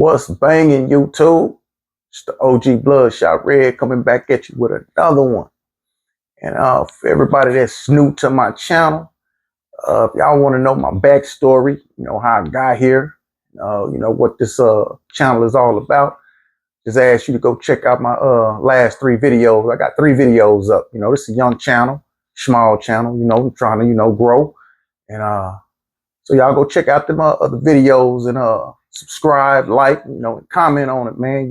What's banging, YouTube? It's the OG Bloodshot Red coming back at you with another one. And for everybody that's new to my channel, if y'all want to know my backstory, how I got here, what this channel is all about, just ask you to go check out my last 3 videos. I got 3 videos up. This is a young channel, small channel, trying to, grow. And so y'all go check out the other videos and subscribe, like, and comment on it, man.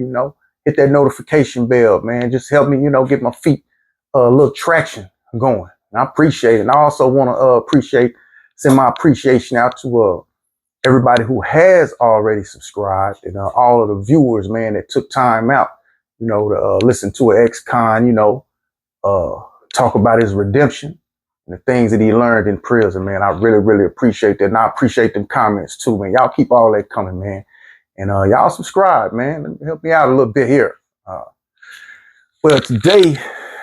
Hit that notification bell, man. Just help me, get my feet a little traction going. And I appreciate it. And I also want to send my appreciation out to everybody who has already subscribed and all of the viewers, man, that took time out, to listen to an ex-con, talk about his redemption and the things that he learned in prison, man. I really, really appreciate that. And I appreciate them comments too, man. Y'all keep all that coming, man. And y'all subscribe, man. Help me out a little bit here. Well, today,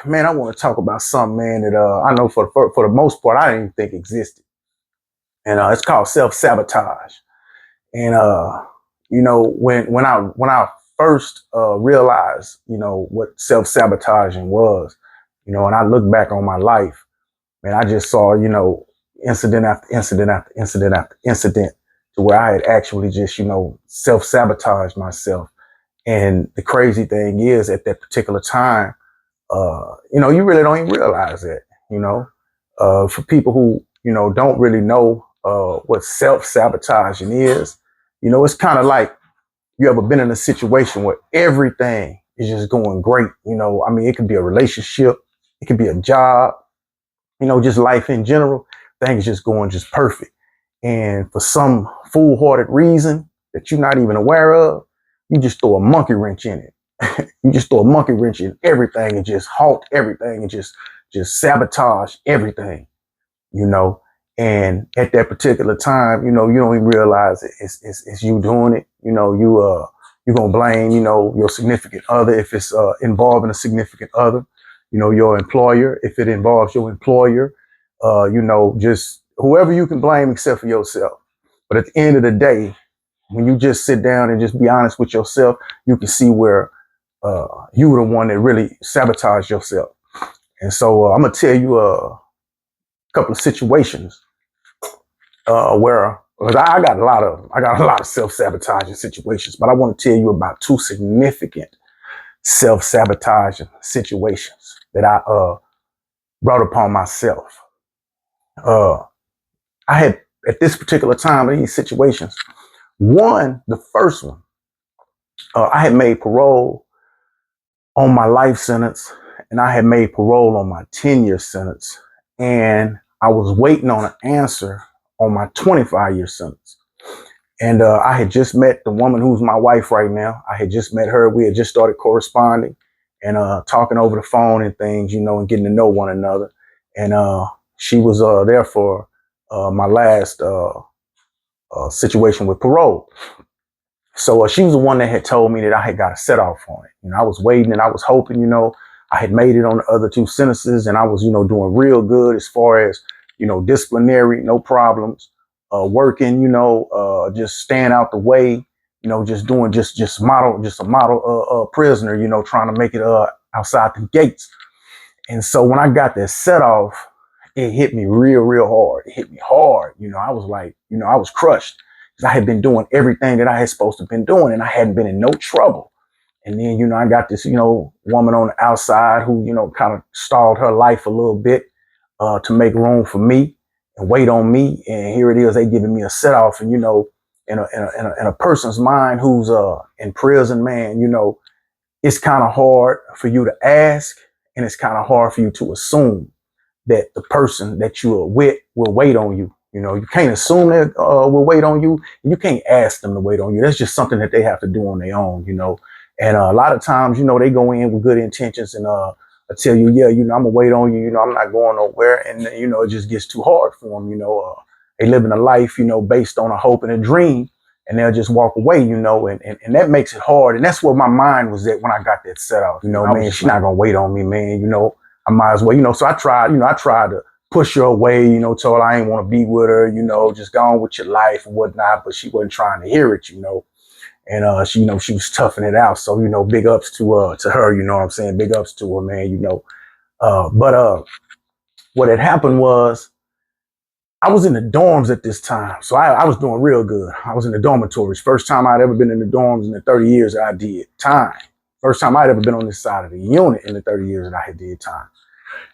man, I want to talk about something, man, that I know for the most part, I didn't even think existed. And it's called self-sabotage. And, when I first realized, what self-sabotaging was, and I look back on my life, man, I just saw, incident after incident after incident after incident to where I had actually just, self-sabotaged myself. And the crazy thing is at that particular time, you really don't even realize that, for people who, don't really know what self-sabotaging is, it's kind of like you ever been in a situation where everything is just going great. It could be a relationship, it could be a job, just life in general, things just going just perfect. And for some foolhardy reason that you're not even aware of, you just throw a monkey wrench in it. You just throw a monkey wrench in everything and just halt everything and just sabotage everything, And at that particular time, you don't even realize it's you doing it. You're going to blame, your significant other if it's involving a significant other, your employer, if it involves your employer, just whoever you can blame except for yourself. But at the end of the day, when you just sit down and just be honest with yourself, you can see where you were the one that really sabotaged yourself. And so I'm going to tell you a couple of situations where I got a lot of self-sabotaging situations, but I want to tell you about 2 significant self-sabotaging situations that I brought upon myself. I had at this particular time in these situations, the first one, I had made parole on my life sentence, and I had made parole on my 10-year sentence, and I was waiting on an answer on my 25-year sentence. And I had just met the woman who's my wife right now. I had just met her. We had just started corresponding and talking over the phone and things, and getting to know one another. And she was there for my last situation with parole. So she was the one that had told me that I had got a set off on it. I was waiting and I was hoping, I had made it on the other 2 sentences, and I was, doing real good as far as, disciplinary, no problems, working, just staying out the way, just doing just a model prisoner, trying to make it outside the gates. And so when I got that set off, it hit me real hard. It hit me hard. I was like, I was crushed because I had been doing everything that I had supposed to have been doing, and I hadn't been in no trouble. And then, I got this, woman on the outside who, kind of stalled her life a little bit to make room for me and wait on me. And here it is, they giving me a set off. And, in a person's mind who's in prison, man, it's kind of hard for you to ask, and it's kind of hard for you to assume that the person that you are with will wait on you. You can't assume that will wait on you. And you can't ask them to wait on you. That's just something that they have to do on their own, And a lot of times, they go in with good intentions and I tell you, yeah, I'm gonna wait on you. I'm not going nowhere. And, it just gets too hard for them. They living a life, based on a hope and a dream, and they'll just walk away, and that makes it hard. And that's where my mind was at when I got that set off. Man, she's not gonna wait on me, man. I might as well, so I tried to push her away, told her I ain't want to be with her, just go on with your life and whatnot, but she wasn't trying to hear it, And she, she was toughing it out. So, big ups to her, you know what I'm saying? Big ups to her, man, But what had happened was I was in the dorms at this time. So I was doing real good. I was in the dormitories. First time I'd ever been in the dorms in the 30 years that I did time. First time I'd ever been on this side of the unit in the 30 years that I had did time.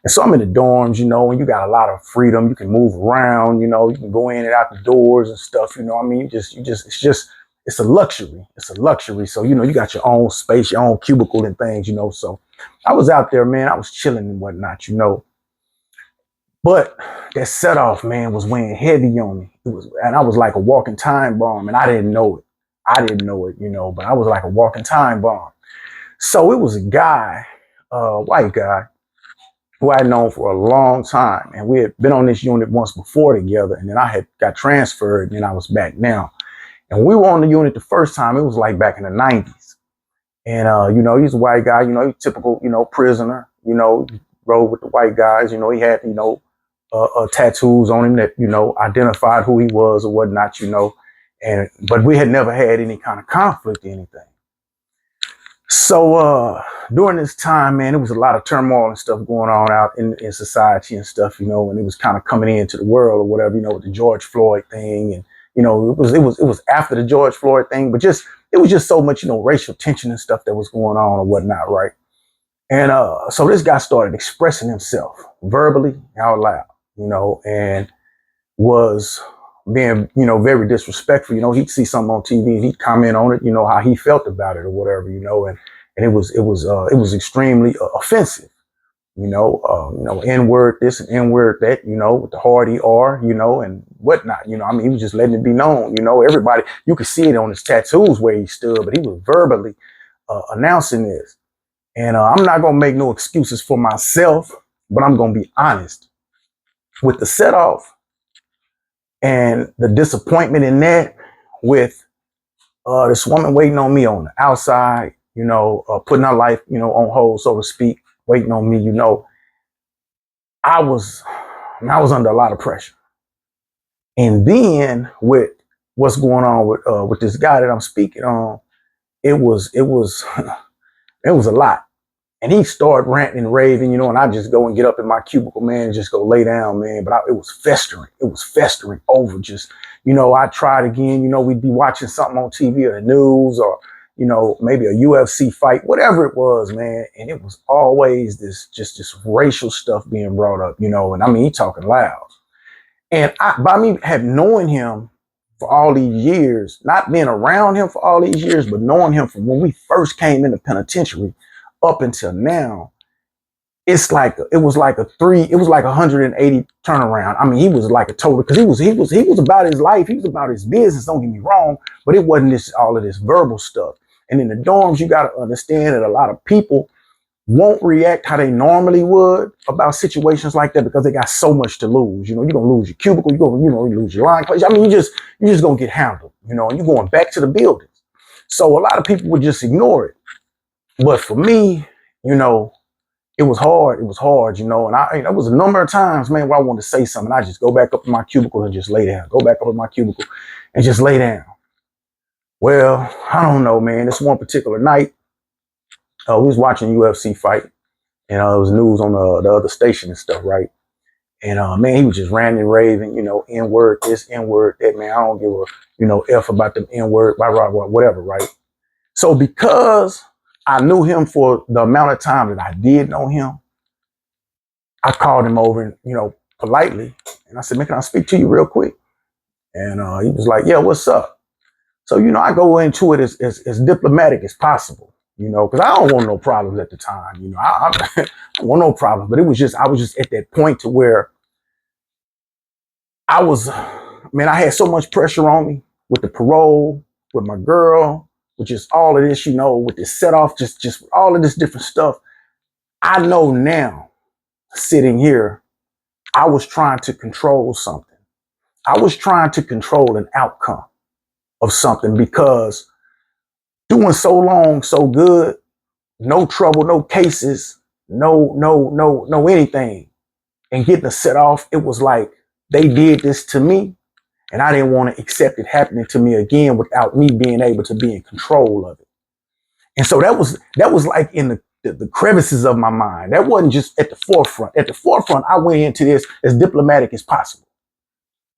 And so I'm in the dorms, and you got a lot of freedom. You can move around, you can go in and out the doors and stuff, I mean, it's a luxury. It's a luxury. So, you got your own space, your own cubicle and things, So I was out there, man. I was chilling and whatnot, But that set off, man, was weighing heavy on me. And I was like a walking time bomb, and I didn't know it. But I was like a walking time bomb. So it was a guy, white guy, who I had known for a long time. And we had been on this unit once before together. And then I had got transferred and then I was back now. And we were on the unit the first time. It was like back in the 90s. And, he's a white guy, he's typical, prisoner, rode with the white guys. He had, tattoos on him that, identified who he was or whatnot, but we had never had any kind of conflict or anything. So during this time, man, there was a lot of turmoil and stuff going on out in society and stuff, and it was kind of coming into the world or whatever, with the George Floyd thing. And, it was after the George Floyd thing, but it was just so much, racial tension and stuff that was going on or whatnot. Right. And so this guy started expressing himself verbally out loud, and was being, very disrespectful. He'd see something on TV and he'd comment on it, how he felt about it or whatever, and it was extremely offensive, N-word this and N-word that, with the hard ER, and whatnot, I mean, he was just letting it be known, everybody, you could see it on his tattoos where he stood, but he was verbally announcing this. And I'm not going to make no excuses for myself, but I'm going to be honest with the set off. And the disappointment in that with this woman waiting on me on the outside, putting her life, on hold, so to speak, waiting on me, I was under a lot of pressure. And then with what's going on with this guy that I'm speaking on, it was a lot. And he started ranting and raving, and I just go and get up in my cubicle, man, and just go lay down, man. But it was festering. It was festering over just, I tried again, we'd be watching something on TV or the news or, maybe a UFC fight, whatever it was, man. And it was always this racial stuff being brought up, and I mean, he talking loud. And by me knowing him for all these years, not being around him for all these years, but knowing him from when we first came in the penitentiary, up until now, it was like 180 turnaround. I mean, he was like a total, because he was about his life, he was about his business, don't get me wrong, but it wasn't all of this verbal stuff. And in the dorms, you got to understand that a lot of people won't react how they normally would about situations like that because they got so much to lose. You're gonna lose your cubicle, you're gonna lose your line place. I mean, you just gonna get handled, and you're going back to the buildings. So a lot of people would just ignore it. But for me, it was hard. It was hard, and there was a number of times, man, where I wanted to say something. I just go back up in my cubicle and just lay down. Go back up in my cubicle and just lay down. Well, I don't know, man. This one particular night, we was watching UFC fight, and it was news on the other station and stuff, right? And man, he was just ranting and raving, N-word this, N-word that, man. I don't give a F about them N-word, whatever, right? So because I knew him for the amount of time that I did know him, I called him over and, politely. And I said, man, can I speak to you real quick? And he was like, yeah, what's up? So, I go into it as diplomatic as possible, because I don't want no problems at the time. I don't want no problems. But I was just at that point to where I had so much pressure on me with the parole, with my girl, with just all of this, with this set off, just all of this different stuff. I know now, sitting here, I was trying to control something. I was trying to control an outcome of something because doing so long, so good, no trouble, no cases, no anything, and getting a set off, it was like they did this to me, And I didn't want to accept it happening to me again without me being able to be in control of it. And so that was like in the crevices of my mind. That wasn't just at the forefront. At the forefront, I went into this as diplomatic as possible.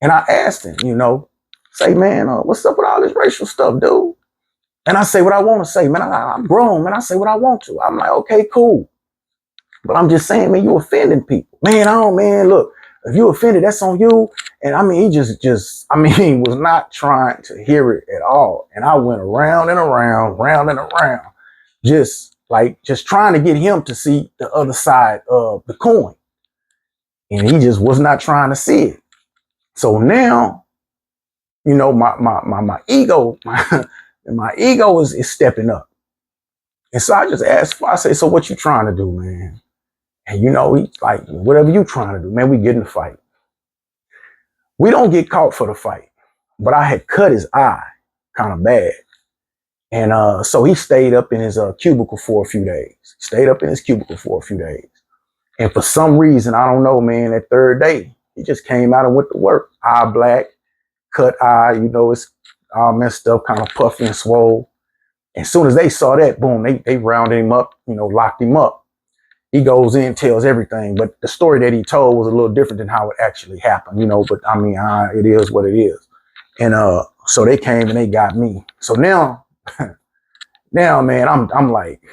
And I asked him, say, man, what's up with all this racial stuff, dude? And I say what I want to say, man. I'm grown, man. I say what I want to. I'm like, okay, cool. But I'm just saying, man, you offending people. Man, look, if you offended, that's on you. And I mean, he he was not trying to hear it at all. And I went around and around, round and around, just trying to get him to see the other side of the coin. And he just was not trying to see it. So now, my ego, my ego is stepping up. And so I just asked, I say, so what you trying to do, man? And he's like, whatever you trying to do, man, we get in the fight. We don't get caught for the fight, but I had cut his eye kind of bad. And so he stayed up in his cubicle for a few days. And for some reason, I don't know, man, that third day, he just came out and went to work. Eye black, cut eye, it's all messed up, kind of puffy and swole. As soon as they saw that, boom, they rounded him up, locked him up. He goes in, tells everything. But the story that he told was a little different than how it actually happened, but I mean, it is what it is. And so they came and they got me. So now, man, I'm like,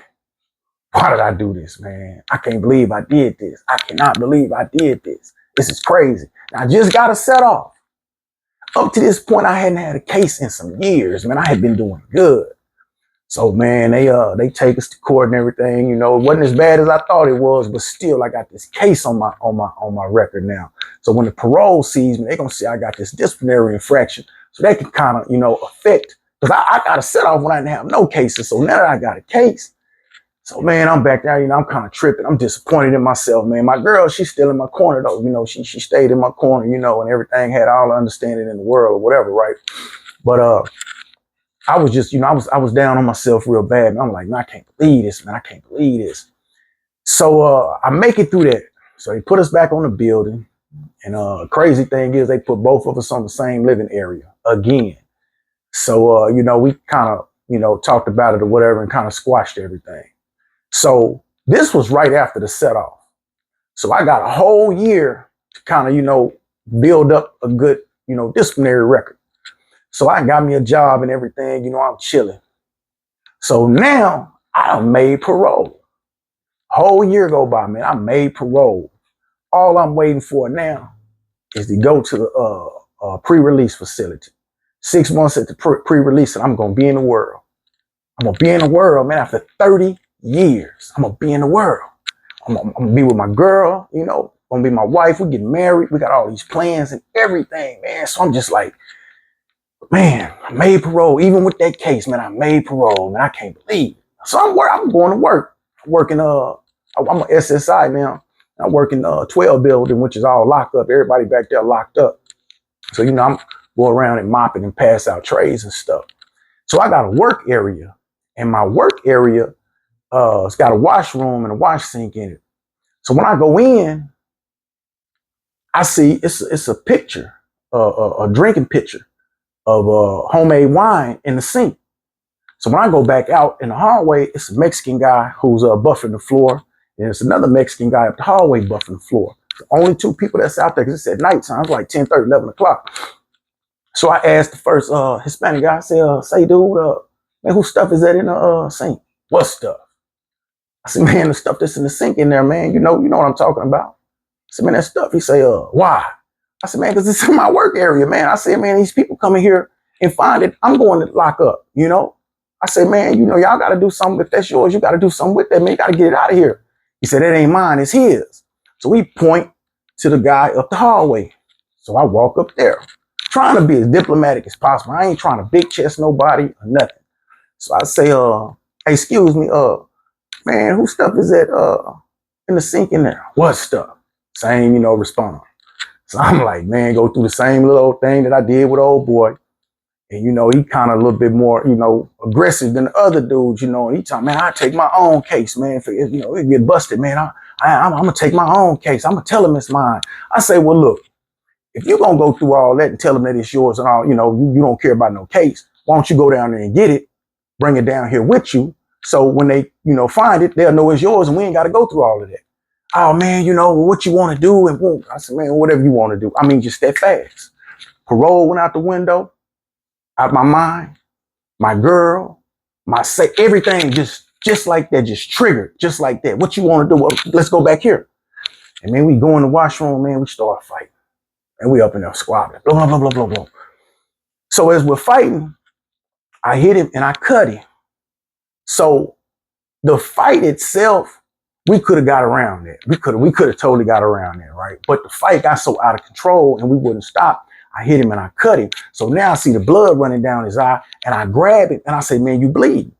why did I do this, man? I can't believe I did this. I cannot believe I did this. This is crazy. And I just got to set off. Up to this point, I hadn't had a case in some years, man. I had been doing good. So, man, they take us to court and everything. It wasn't as bad as I thought it was, but still, I got this case on my record now. So when the parole sees me, they're gonna see I got this disciplinary infraction. So they can kind of, affect, because I got to set off when I didn't have no cases. So now that I got a case, so man, I'm back there. I'm kind of tripping. I'm disappointed in myself, man. My girl, she's still in my corner though. She stayed in my corner, and everything, had all the understanding in the world or whatever, right? But I was just, I was down on myself real bad. And I'm like, man, I can't believe this, man. I can't believe this. So I make it through that. So they put us back on the building. And crazy thing is they put both of us on the same living area again. So, we kind of, talked about it or whatever and kind of squashed everything. So this was right after the set off. So I got a whole year to kind of, build up a good, disciplinary record. So I got me a job and everything, I'm chilling. So now I made parole. Whole year go by, man. I made parole. All I'm waiting for now is to go to the pre-release facility. 6 months at the pre-release, and I'm going to be in the world. I'm going to be in the world, man, after 30 years. I'm going to be in the world. I'm going to be with my girl, going to be my wife. We're getting married. We got all these plans and everything, man. So I'm just like, man, I made parole. Even with that case, man, I made parole, man. I can't believe it. So I'm going to work. I'm working, I'm an SSI now. I work in the 12 building, which is all locked up. Everybody back there locked up. So, I'm going around and mopping and pass out trays and stuff. So I got a work area, and my work area, it's got a washroom and a wash sink in it. So when I go in, I see it's a picture, a drinking picture of homemade wine in the sink. So when I go back out in the hallway, it's a Mexican guy who's buffing the floor. And it's another Mexican guy up the hallway buffing the floor. The only two people that's out there, because it's at nighttime. It's like 10:30, 11 o'clock. So I asked the first Hispanic guy, I said, say, dude, man, whose stuff is that in the sink? What stuff? I said, man, the stuff that's in the sink in there, man, you know what I'm talking about. I said, man, that stuff. He said, why? I said, man, because it's in my work area, man. I said, man, these people come in here and find it. I'm going to lock up, I said, man, y'all got to do something. If that's yours, you got to do something with that, man. You got to get it out of here. He said, that ain't mine, it's his. So we point to the guy up the hallway. So I walk up there, trying to be as diplomatic as possible. I ain't trying to big chest nobody or nothing. So I say, hey, excuse me, man, whose stuff is that in the sink in there? What stuff? Same, response. So I'm like, man, go through the same little old thing that I did with old boy. And, he kind of a little bit more, aggressive than the other dudes, and he talking, man, I take my own case, man. For, it get busted, man. I'm going to take my own case. I'm going to tell him it's mine. I say, well, look, if you're going to go through all that and tell them that it's yours and all, you don't care about no case, why don't you go down there and get it, bring it down here with you. So when they, find it, they'll know it's yours and we ain't got to go through all of that. Oh man, what you want to do? And I said, man, whatever you want to do. I mean, just that fast. Parole went out the window, out my mind, my girl, everything just like that, just triggered, just like that. What you want to do? Well, let's go back here. And man, we go in the washroom, man, we start fighting. And we up in there squabbling, blah, blah, blah, blah, blah. So as we're fighting, I hit him and I cut him. So the fight itself, we could have got around that. We could have totally got around that, right? But the fight got so out of control and we wouldn't stop. I hit him and I cut him. So now I see the blood running down his eye and I grab him and I say, man, you bleeding.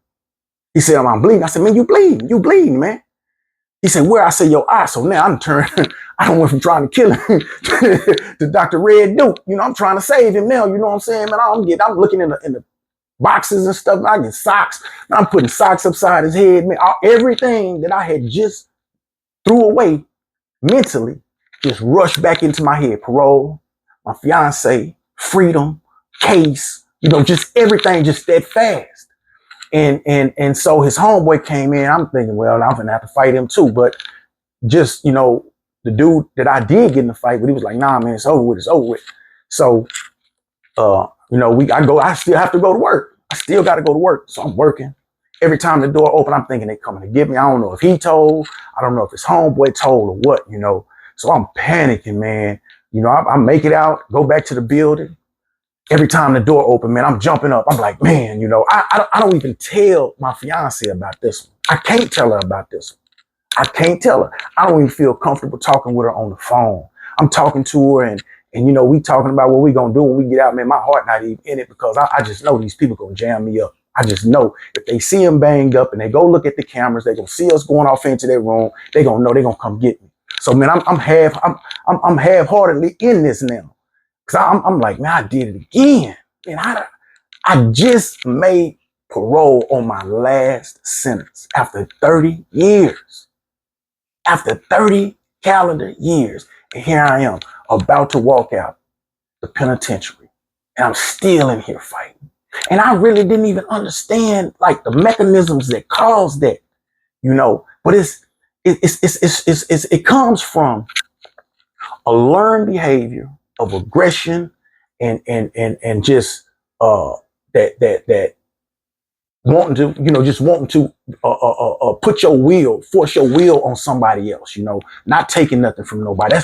He said, I'm bleeding. I said, man, you bleeding, man. He said, where? I said, your eye. So now I'm turned, I went from trying to kill him to Dr. Red Duke. I'm trying to save him now. You know what I'm saying? Man, I'm looking in the boxes and stuff. I get socks. I'm putting socks upside his head. Man, everything that I had just threw away mentally just rushed back into my head. Parole, my fiance, freedom, case, just everything just that fast. And so his homeboy came in. I'm thinking, well, I'm gonna have to fight him too. But just, the dude that I did get in the fight with, he was like, nah, man, it's over with. So, I still have to go to work. I still got to go to work. So I'm working. Every time the door open, I'm thinking they coming to get me. I don't know if he told. I don't know if his homeboy told or what, So I'm panicking, man. I make it out, go back to the building. Every time the door open, man, I'm jumping up. I'm like, man, I don't even tell my fiance about this one. I can't tell her about this one. I can't tell her. I don't even feel comfortable talking with her on the phone. I'm talking to her and we talking about what we gonna do when we get out, man. My heart not even in it because I just know these people gonna jam me up. I just know if they see him banged up and they go look at the cameras, they gonna see us going off into their room. They gonna know they gonna come get me. So man, I'm half-heartedly in this now. Cause I'm like, man, I did it again. Man, I just made parole on my last sentence after 30 years. After 30 calendar years. And here I am about to walk out the penitentiary. And I'm still in here fighting. And I really didn't even understand like the mechanisms that caused that, but it comes from a learned behavior of aggression and just that wanting to force your will on somebody else, not taking nothing from nobody.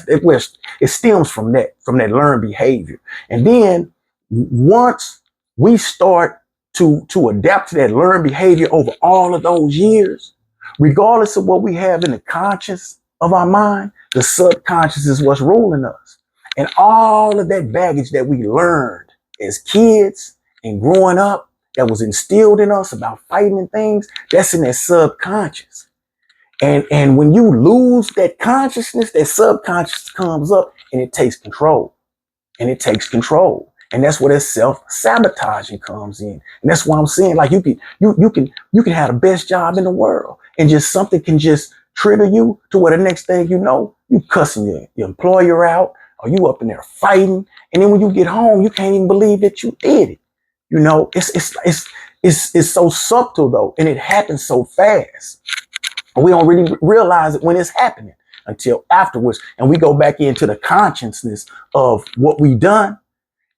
It stems from that learned behavior. And then once we start to adapt to that learned behavior over all of those years, regardless of what we have in the conscious of our mind, the subconscious is what's ruling us. And all of that baggage that we learned as kids and growing up that was instilled in us about fighting and things, that's in that subconscious. And when you lose that consciousness, that subconscious comes up and it takes control. And that's where that self-sabotaging comes in. And that's why I'm saying, like, you can have the best job in the world and just something can just trigger you to where the next thing you know, you cussing your employer out or you up in there fighting. And then when you get home, you can't even believe that you did it. It's so subtle though. And it happens so fast. We don't really realize it when it's happening until afterwards. And we go back into the consciousness of what we done.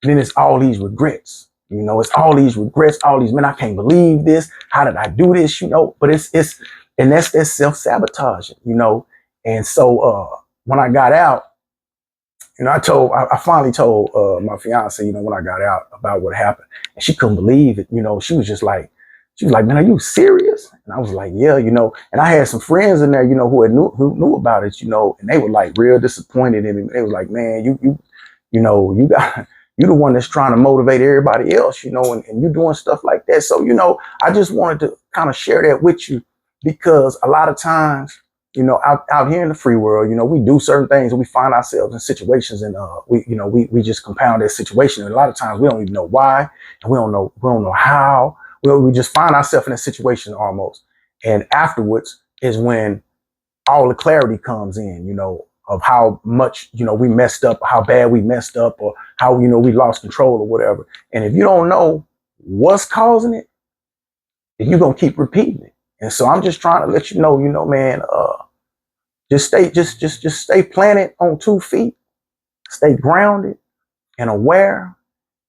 And then it's all these regrets. It's all these regrets, all these, man, I can't believe this. How did I do this? But and that's that self-sabotaging, And so when I got out, I finally told my fiance, when I got out about what happened. And she couldn't believe it. She was like, man, are you serious? And I was like, yeah, and I had some friends in there, who knew about it, and they were like real disappointed in me. They was like, man, you the one that's trying to motivate everybody else, and you doing stuff like that. So, I just wanted to kind of share that with you because a lot of times, out here in the free world, we do certain things and we find ourselves in situations and we just compound that situation. And a lot of times we don't even know why and we don't know how. We just find ourselves in a situation almost. And afterwards is when all the clarity comes in, of how much, we messed up, how bad we messed up, or how, we lost control or whatever. And if you don't know what's causing it, then you're going to keep repeating it. And so I'm just trying to let you know, man, just stay planted on 2 feet, stay grounded and aware,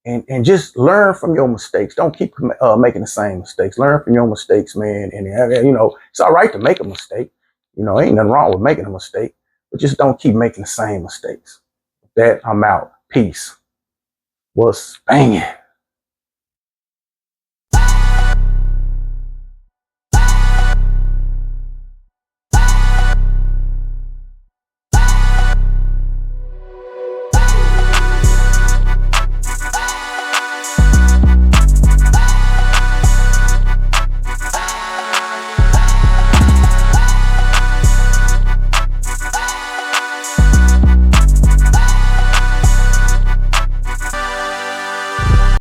and just learn from your mistakes. Don't keep making the same mistakes. Learn from your mistakes, man. And it's all right to make a mistake. Ain't nothing wrong with making a mistake, but just don't keep making the same mistakes. With that, I'm out. Peace. What's banging?